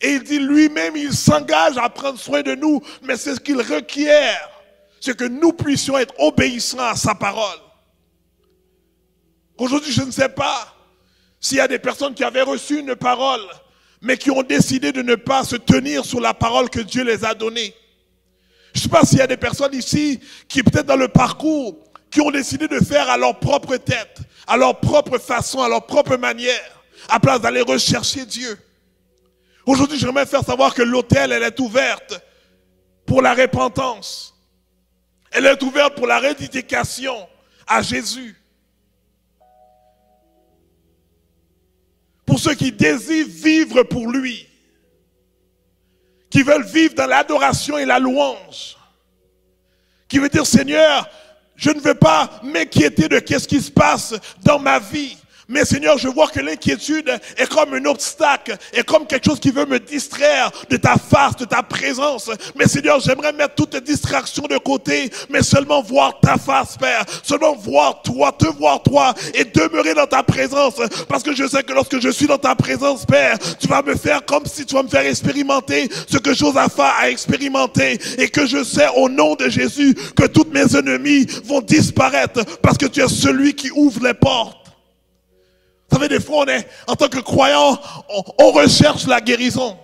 Et il dit lui-même, il s'engage à prendre soin de nous, mais c'est ce qu'il requiert, c'est que nous puissions être obéissants à sa parole. Aujourd'hui, je ne sais pas s'il y a des personnes qui avaient reçu une parole, mais qui ont décidé de ne pas se tenir sur la parole que Dieu les a donnée. Je ne sais pas s'il y a des personnes ici qui, peut-être dans le parcours, qui ont décidé de faire à leur propre tête, à leur propre façon, à leur propre manière, à place d'aller rechercher Dieu. Aujourd'hui, j'aimerais faire savoir que l'autel, elle est ouverte pour la repentance. Elle est ouverte pour la redédication à Jésus. Pour ceux qui désirent vivre pour lui, qui veulent vivre dans l'adoration et la louange, qui veut dire, Seigneur, je ne veux pas m'inquiéter de qu'est-ce qui se passe dans ma vie. Mais Seigneur, je vois que l'inquiétude est comme un obstacle, est comme quelque chose qui veut me distraire de ta face, de ta présence. Mais Seigneur, j'aimerais mettre toutes les distractions de côté, mais seulement voir ta face, Père. Seulement voir toi, te voir toi et demeurer dans ta présence. Parce que je sais que lorsque je suis dans ta présence, Père, tu vas me faire comme si tu vas me faire expérimenter ce que Josaphat a expérimenté. Et que je sais au nom de Jésus que tous mes ennemis vont disparaître parce que tu es celui qui ouvre les portes. Vous savez, des fois, en tant que croyant, on recherche la guérison.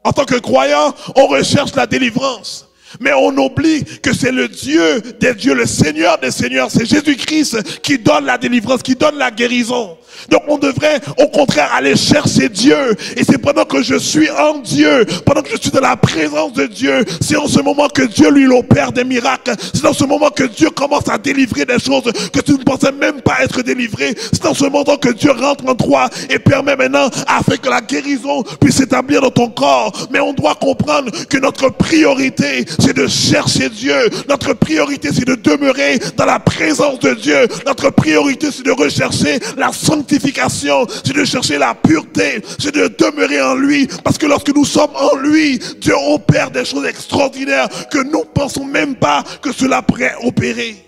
En tant que croyant, on recherche la délivrance. Mais on oublie que c'est le Dieu des dieux, le Seigneur des seigneurs. C'est Jésus-Christ qui donne la délivrance, qui donne la guérison. Donc on devrait au contraire aller chercher Dieu. Et c'est pendant que je suis en Dieu, pendant que je suis dans la présence de Dieu, c'est en ce moment que Dieu lui opère des miracles. C'est en ce moment que Dieu commence à délivrer des choses que tu ne pensais même pas être délivré. C'est en ce moment que Dieu rentre en toi et permet maintenant afin que la guérison puisse s'établir dans ton corps. Mais on doit comprendre que notre priorité, c'est de chercher Dieu. Notre priorité, c'est de demeurer dans la présence de Dieu. Notre priorité, c'est de rechercher la sanctification, c'est de chercher la pureté, c'est de demeurer en lui. Parce que lorsque nous sommes en lui, Dieu opère des choses extraordinaires que nous ne pensons même pas que cela pourrait opérer.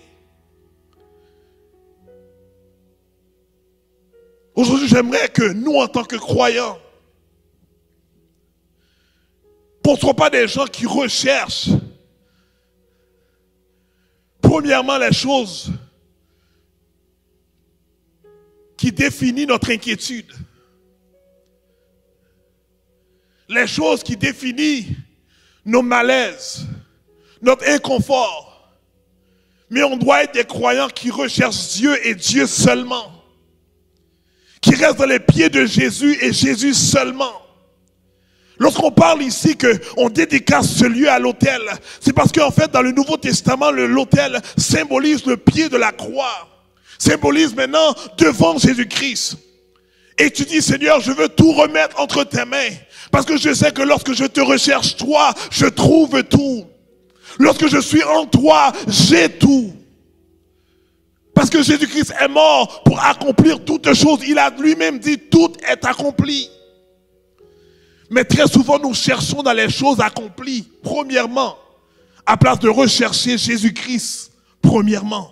Aujourd'hui, j'aimerais que nous, en tant que croyants, qu'on ne soit pas des gens qui recherchent premièrement les choses qui définissent notre inquiétude. Les choses qui définissent nos malaises, notre inconfort. Mais on doit être des croyants qui recherchent Dieu et Dieu seulement. Qui restent dans les pieds de Jésus et Jésus seulement. Lorsqu'on parle ici qu'on dédicace ce lieu à l'autel, c'est parce qu'en fait dans le Nouveau Testament, l'autel symbolise le pied de la croix. Symbolise maintenant devant Jésus-Christ. Et tu dis, Seigneur, je veux tout remettre entre tes mains. Parce que je sais que lorsque je te recherche, toi, je trouve tout. Lorsque je suis en toi, j'ai tout. Parce que Jésus-Christ est mort pour accomplir toutes choses. Il a lui-même dit, tout est accompli. Mais très souvent, nous cherchons dans les choses accomplies, premièrement, à place de rechercher Jésus-Christ, premièrement.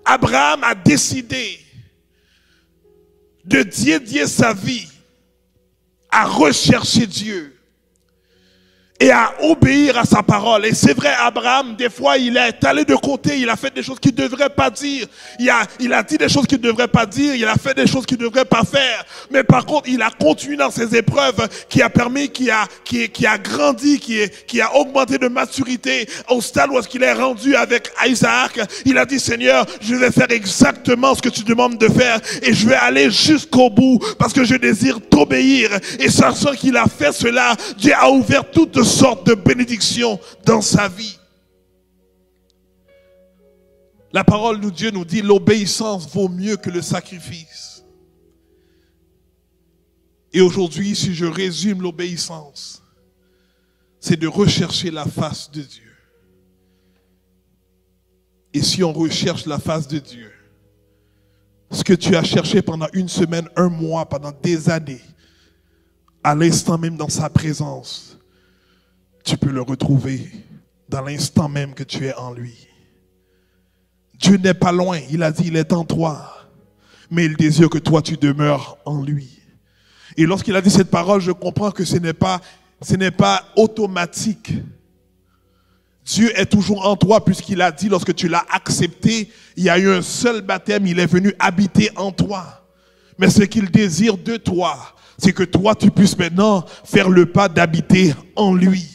Abraham a décidé de dédier sa vie à rechercher Dieu et à obéir à sa parole. Et c'est vrai, Abraham, des fois, il est allé de côté, il a fait des choses qu'il ne devrait pas dire. Il a dit des choses qu'il ne devrait pas dire, il a fait des choses qu'il ne devrait pas faire. Mais par contre, il a continué dans ses épreuves qui a permis, qui a grandi, qui a augmenté de maturité au stade où il est rendu avec Isaac. Il a dit, Seigneur, je vais faire exactement ce que tu demandes de faire et je vais aller jusqu'au bout parce que je désire t'obéir. Et sachant qu'il a fait cela, Dieu a ouvert toutes sortes de bénédictions dans sa vie. La parole de Dieu nous dit l'obéissance vaut mieux que le sacrifice. Et aujourd'hui, si je résume l'obéissance, c'est de rechercher la face de Dieu. Et si on recherche la face de Dieu, ce que tu as cherché pendant une semaine, un mois, pendant des années, à l'instant même dans sa présence, tu peux le retrouver dans l'instant même que tu es en lui. Dieu n'est pas loin, il a dit, il est en toi. Mais il désire que toi, tu demeures en lui. Et lorsqu'il a dit cette parole, je comprends que ce n'est pas automatique. Dieu est toujours en toi puisqu'il a dit, lorsque tu l'as accepté, il y a eu un seul baptême, il est venu habiter en toi. Mais ce qu'il désire de toi, c'est que toi, tu puisses maintenant faire le pas d'habiter en lui,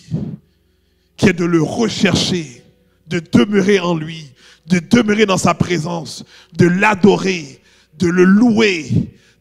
qui est de le rechercher, de demeurer en lui, de demeurer dans sa présence, de l'adorer, de le louer,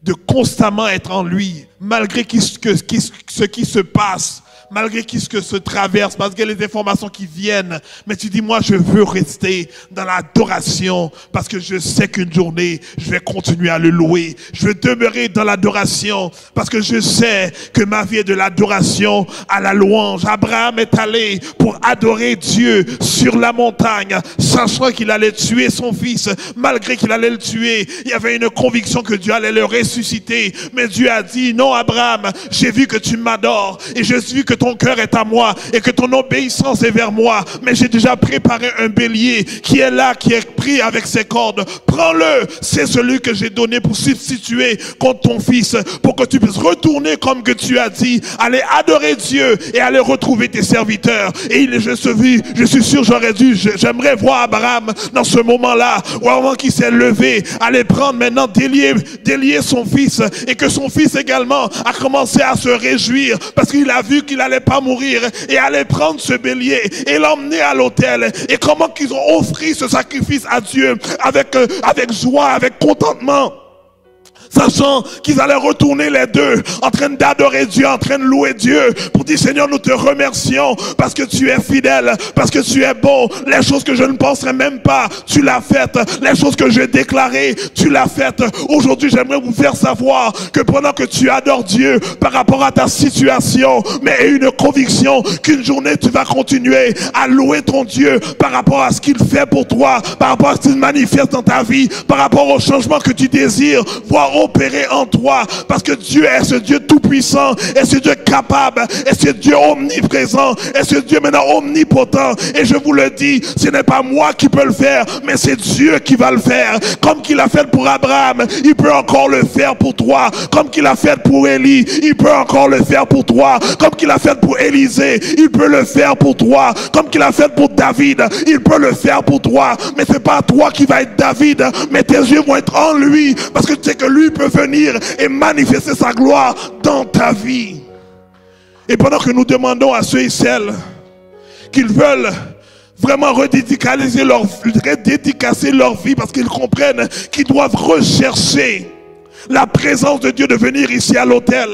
de constamment être en lui, malgré ce qui se passe, malgré ce que se traverse, malgré les informations qui viennent. Mais tu dis, moi, je veux rester dans l'adoration parce que je sais qu'une journée, je vais continuer à le louer. Je veux demeurer dans l'adoration parce que je sais que ma vie est de l'adoration à la louange. Abraham est allé pour adorer Dieu sur la montagne, sachant qu'il allait tuer son fils. Malgré qu'il allait le tuer, il y avait une conviction que Dieu allait le ressusciter. Mais Dieu a dit, non Abraham, j'ai vu que tu m'adores et j'ai vu que ton cœur est à moi et que ton obéissance est vers moi. Mais j'ai déjà préparé un bélier qui est là, qui est pris avec ses cordes. Prends-le, c'est celui que j'ai donné pour substituer contre ton fils, pour que tu puisses retourner comme que tu as dit, aller adorer Dieu et aller retrouver tes serviteurs. Et je suis sûr, j'aimerais voir Abraham dans ce moment-là, au moment qu'il s'est levé, aller prendre maintenant, délier son fils, et que son fils également a commencé à se réjouir parce qu'il a vu qu'il n'allait pas mourir, et aller prendre ce bélier et l'emmener à l'autel. Et comment qu'ils ont offert ce sacrifice à Dieu avec joie, avec contentement, sachant qu'ils allaient retourner les deux en train d'adorer Dieu, en train de louer Dieu, pour dire Seigneur, nous te remercions parce que tu es fidèle, parce que tu es bon. Les choses que je ne penserais même pas, tu l'as faites. Les choses que j'ai déclarées, tu l'as faites. Aujourd'hui, j'aimerais vous faire savoir que pendant que tu adores Dieu par rapport à ta situation, mais aie une conviction qu'une journée tu vas continuer à louer ton Dieu par rapport à ce qu'il fait pour toi, par rapport à ce qu'il manifeste dans ta vie, par rapport au changement que tu désires voir opérer en toi, parce que Dieu est ce Dieu tout-puissant, est ce Dieu capable, est ce Dieu omniprésent, est ce Dieu maintenant omnipotent. Et je vous le dis, ce n'est pas moi qui peux le faire, mais c'est Dieu qui va le faire. Comme qu'il a fait pour Abraham, il peut encore le faire pour toi. Comme qu'il a fait pour Élie, il peut encore le faire pour toi. Comme qu'il a fait pour Élisée, il peut le faire pour toi. Comme qu'il a fait pour David, il peut le faire pour toi. Mais c'est pas toi qui va être David, mais tes yeux vont être en lui, parce que tu sais que lui peut venir et manifester sa gloire dans ta vie. Et pendant que nous demandons à ceux et celles qu'ils veulent vraiment redédicacer leur vie, parce qu'ils comprennent qu'ils doivent rechercher la présence de Dieu, de venir ici à l'autel.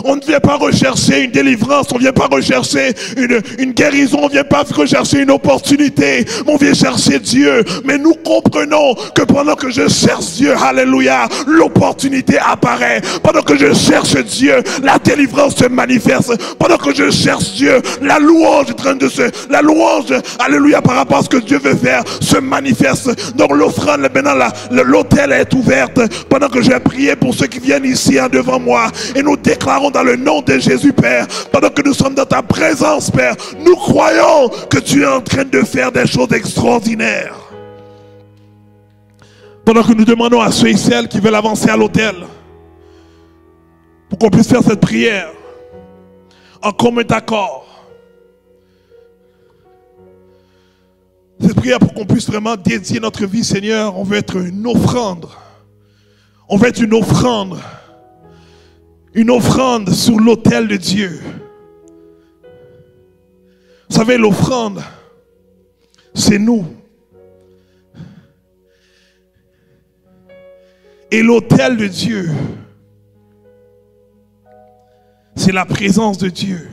On ne vient pas rechercher une délivrance, on ne vient pas rechercher une guérison, on ne vient pas rechercher une opportunité, mais on vient chercher Dieu. Mais nous comprenons que pendant que je cherche Dieu, alléluia, l'opportunité apparaît. Pendant que je cherche Dieu, la délivrance se manifeste. Pendant que je cherche Dieu, la louange alléluia, par rapport à ce que Dieu veut faire, se manifeste. Donc l'offrande, maintenant l'autel est ouverte. Pendant que j'ai prié pour ceux qui viennent ici devant moi, et nous déclarons dans le nom de Jésus, Père, pendant que nous sommes dans ta présence, Père, nous croyons que tu es en train de faire des choses extraordinaires. Pendant que nous demandons à ceux et celles qui veulent avancer à l'autel, pour qu'on puisse faire cette prière en commun accord, cette prière pour qu'on puisse vraiment dédier notre vie, Seigneur, on veut être une offrande. On veut être une offrande sur l'autel de Dieu. Vous savez, l'offrande, c'est nous. Et l'autel de Dieu, c'est la présence de Dieu.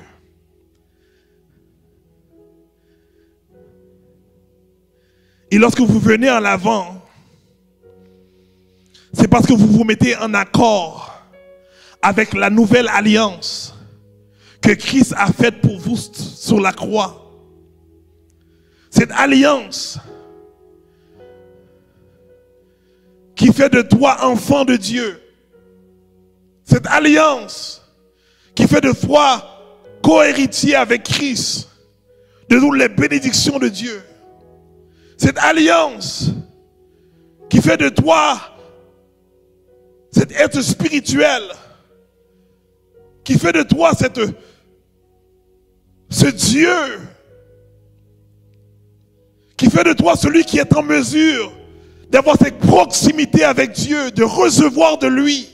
Et lorsque vous venez en avant, c'est parce que vous vous mettez en accord avec la nouvelle alliance que Christ a faite pour vous sur la croix. Cette alliance qui fait de toi enfant de Dieu. Cette alliance qui fait de toi co-héritier avec Christ de toutes les bénédictions de Dieu. Cette alliance qui fait de toi cet être spirituel, qui fait de toi ce Dieu, qui fait de toi celui qui est en mesure d'avoir cette proximité avec Dieu, de recevoir de lui.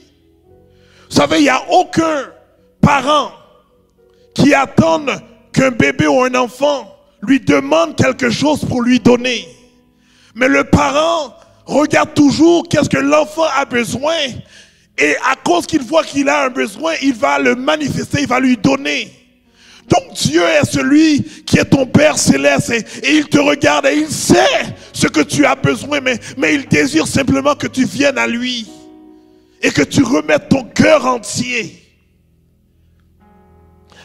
Vous savez, il n'y a aucun parent qui attend qu'un bébé ou un enfant lui demande quelque chose pour lui donner. Mais le parent regarde toujours qu'est-ce que l'enfant a besoin, et à cause qu'il voit qu'il a un besoin, il va le manifester, il va lui donner. Donc Dieu est celui qui est ton Père céleste et il te regarde et il sait ce que tu as besoin, mais il désire simplement que tu viennes à lui et que tu remettes ton cœur entier.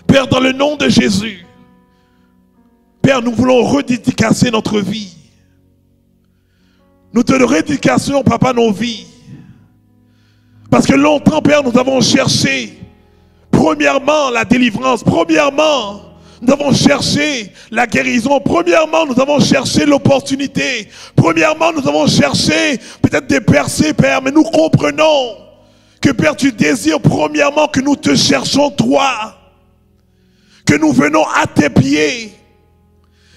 Père, dans le nom de Jésus, Père, nous voulons redédicacer notre vie. Nous te redédications, Papa, nos vies. Parce que longtemps, Père, nous avons cherché premièrement la délivrance, premièrement nous avons cherché la guérison, premièrement nous avons cherché l'opportunité, premièrement nous avons cherché peut-être des percées, Père, mais nous comprenons que, Père, tu désires premièrement que nous te cherchons toi, que nous venons à tes pieds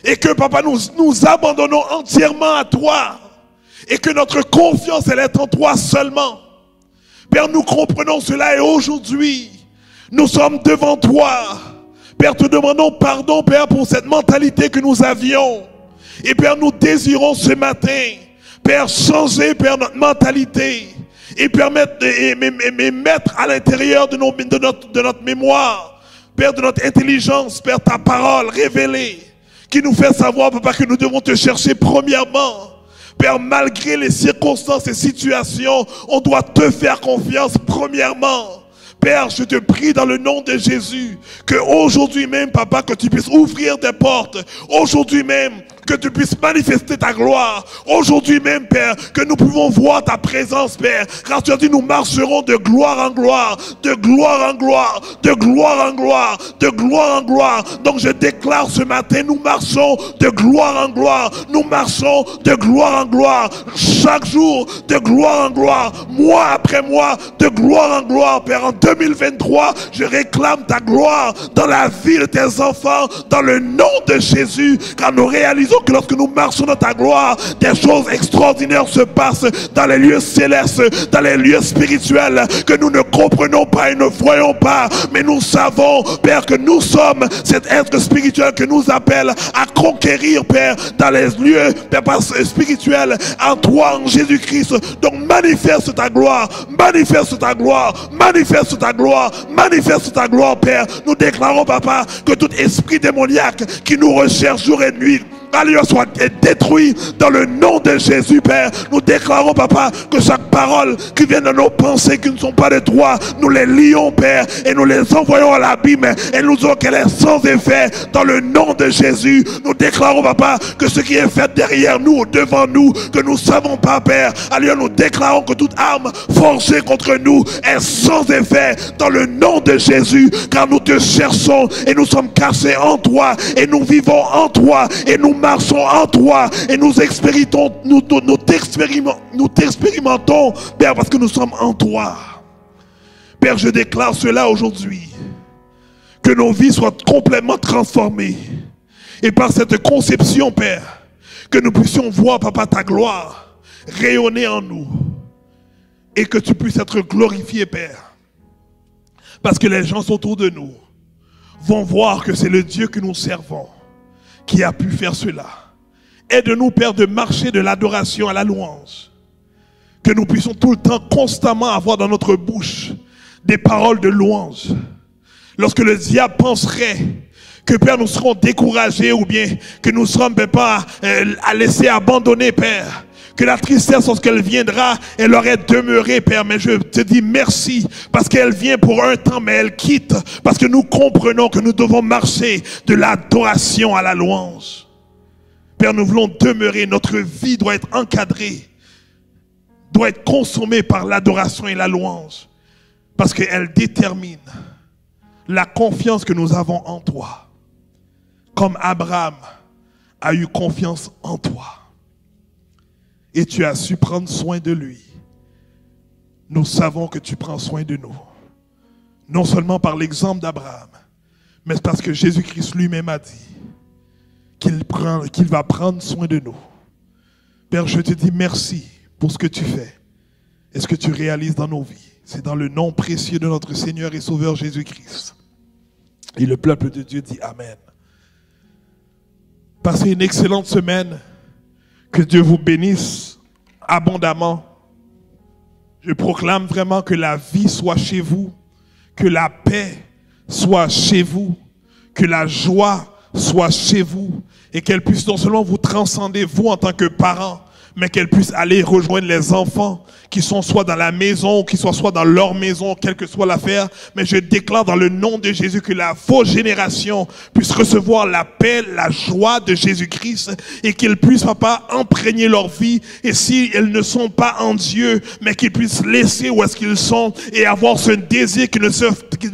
et que, Papa, nous abandonnons entièrement à toi et que notre confiance elle est en toi seulement. Père, nous comprenons cela et aujourd'hui nous sommes devant toi. Père, te demandons pardon, Père, pour cette mentalité que nous avions. Et Père, nous désirons ce matin, Père, changer, Père, notre mentalité. Et permettre et mettre à l'intérieur de notre mémoire, Père, de notre intelligence, Père, ta parole révélée, qui nous fait savoir, Papa, que nous devons te chercher premièrement. Père, malgré les circonstances et situations, on doit te faire confiance premièrement. Père, je te prie dans le nom de Jésus, que aujourd'hui même, Papa, que tu puisses ouvrir des portes. Aujourd'hui même, que tu puisses manifester ta gloire. Aujourd'hui même, Père, que nous pouvons voir ta présence, Père. Car tu as dit, nous marcherons de gloire en gloire, de gloire en gloire, de gloire en gloire, de gloire en gloire. Donc je déclare ce matin, nous marchons de gloire en gloire. Nous marchons de gloire en gloire. Chaque jour, de gloire en gloire. Mois après mois, de gloire en gloire, Père. En 2023, je réclame ta gloire dans la vie de tes enfants, dans le nom de Jésus. Car nous réalisons que lorsque nous marchons dans ta gloire, des choses extraordinaires se passent dans les lieux célestes, dans les lieux spirituels que nous ne comprenons pas et ne voyons pas. Mais nous savons, Père, que nous sommes cet être spirituel que nous appelle à conquérir, Père, dans les lieux, Père, spirituels, en toi, en Jésus-Christ. Donc manifeste ta gloire, manifeste ta gloire, manifeste ta gloire, manifeste ta gloire, Père. Nous déclarons, Papa, que tout esprit démoniaque qui nous recherche jour et nuit, soit détruit dans le nom de Jésus, Père. Nous déclarons, Papa, que chaque parole qui vient de nos pensées qui ne sont pas de toi, nous les lions, Père, et nous les envoyons à l'abîme et nous disons qu'elle est sans effet dans le nom de Jésus. Nous déclarons, Papa, que ce qui est fait derrière nous, devant nous, que nous ne savons pas, Père, alors nous déclarons que toute arme forgée contre nous est sans effet dans le nom de Jésus, car nous te cherchons et nous sommes cachés en toi et nous vivons en toi et nous marchons en toi et nous t'expérimentons, Père, parce que nous sommes en toi. Père, je déclare cela aujourd'hui, que nos vies soient complètement transformées et par cette conception, Père, que nous puissions voir, Papa, ta gloire rayonner en nous et que tu puisses être glorifié, Père, parce que les gens autour de nous vont voir que c'est le Dieu que nous servons qui a pu faire cela. Aide-nous, Père, de marcher de l'adoration à la louange. Que nous puissions tout le temps, constamment avoir dans notre bouche des paroles de louange. Lorsque le diable penserait que, Père, nous serons découragés ou bien que nous serons, Père, à laisser abandonner, Père, que la tristesse, lorsqu'elle viendra, elle aurait demeuré, Père. Mais je te dis merci, parce qu'elle vient pour un temps, mais elle quitte, parce que nous comprenons que nous devons marcher de l'adoration à la louange. Père, nous voulons demeurer, notre vie doit être encadrée, doit être consommée par l'adoration et la louange, parce qu'elle détermine la confiance que nous avons en toi, comme Abraham a eu confiance en toi. Et tu as su prendre soin de lui. Nous savons que tu prends soin de nous. Non seulement par l'exemple d'Abraham, mais parce que Jésus-Christ lui-même a dit qu'il va prendre soin de nous. Père, je te dis merci pour ce que tu fais et ce que tu réalises dans nos vies. C'est dans le nom précieux de notre Seigneur et Sauveur Jésus-Christ. Et le peuple de Dieu dit Amen. Passez une excellente semaine. Que Dieu vous bénisse abondamment. Je proclame vraiment que la vie soit chez vous, que la paix soit chez vous, que la joie soit chez vous et qu'elle puisse non seulement vous transcender, vous en tant que parents, mais qu'elle puisse aller rejoindre les enfants qui sont soit dans la maison, qui soient soit dans leur maison, quelle que soit l'affaire. Mais je déclare dans le nom de Jésus que vos générations puissent recevoir la paix, la joie de Jésus-Christ et qu'ils puissent, papa, imprégner leur vie. Et si elles ne sont pas en Dieu, mais qu'ils puissent laisser où est-ce qu'ils sont et avoir ce désir qu'ils ne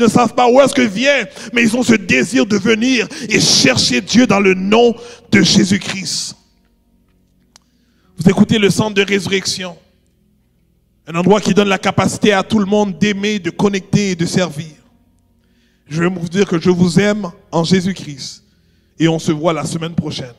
savent pas où est-ce que vient, mais ils ont ce désir de venir et chercher Dieu dans le nom de Jésus-Christ. Vous écoutez le centre de résurrection, un endroit qui donne la capacité à tout le monde d'aimer, de connecter et de servir. Je vais vous dire que je vous aime en Jésus-Christ et on se voit la semaine prochaine.